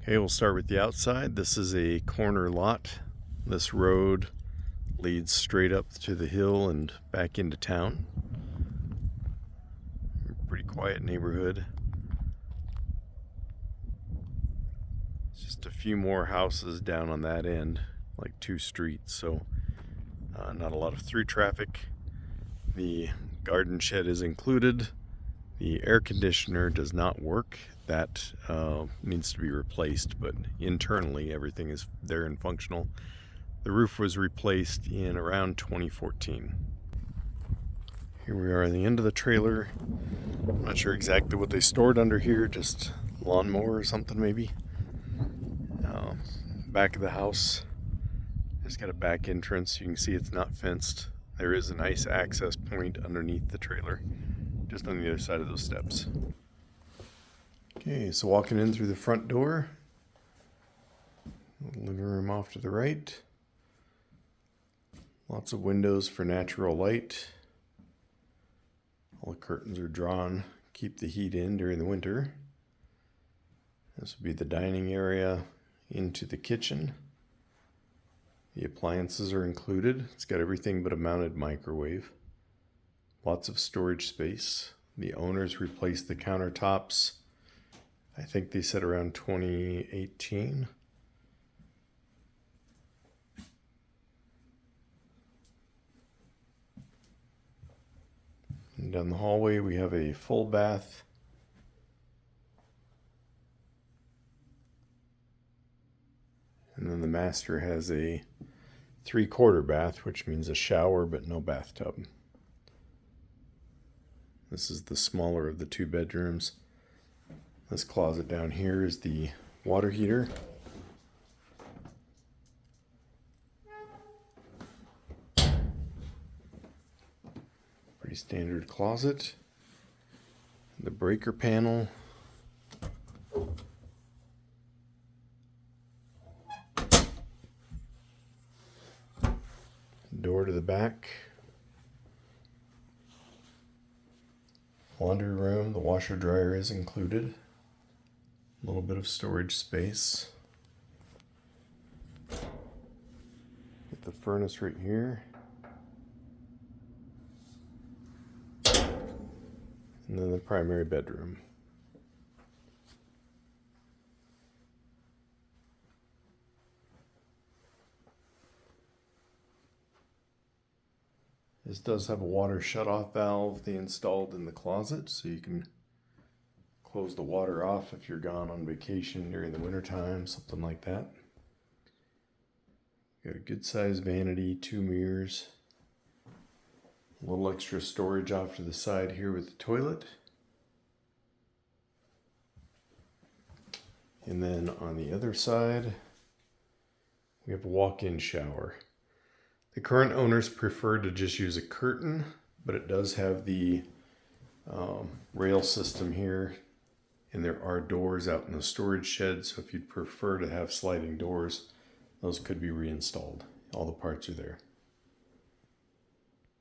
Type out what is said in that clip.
Okay, we'll start with the outside. This is a corner lot. This road leads straight up to the hill and back into town. Pretty quiet neighborhood. It's just a few more houses down on that end, like 2 streets, so not a lot of through traffic. The garden shed is included. The air conditioner does not work. That needs to be replaced, but internally everything is there and functional. The roof was replaced in around 2014. Here we are at the end of the trailer. I'm not sure exactly what they stored under here, just lawnmower or something maybe. Back of the house, it's got a back entrance. You can see it's not fenced. There is a nice access point underneath the trailer, just on the other side of those steps. Okay, so walking in through the front door, living room off to the right. Lots of windows for natural light. All the curtains are drawn, keep the heat in during the winter. This would be the dining area into the kitchen. The appliances are included. It's got everything but a mounted microwave. Lots of storage space. The owners replaced the countertops. I think they said around 2018. And down the hallway we have a full bath. And then the master has a 3/4 bath, which means a shower but no bathtub. This is the smaller of the 2 bedrooms. This closet down here is the water heater. Pretty standard closet. The breaker panel. Door to the back. Laundry room, the washer dryer is included. A little bit of storage space. Get the furnace right here. And then the primary bedroom. This does have a water shutoff valve they installed in the closet, so you can close the water off if you're gone on vacation during the wintertime, something like that. Got a good sized vanity, 2 mirrors. A little extra storage off to the side here with the toilet. And then on the other side, we have a walk-in shower. The current owners prefer to just use a curtain, but it does have the rail system here, and there are doors out in the storage shed, so if you'd prefer to have sliding doors, those could be reinstalled. All the parts are there.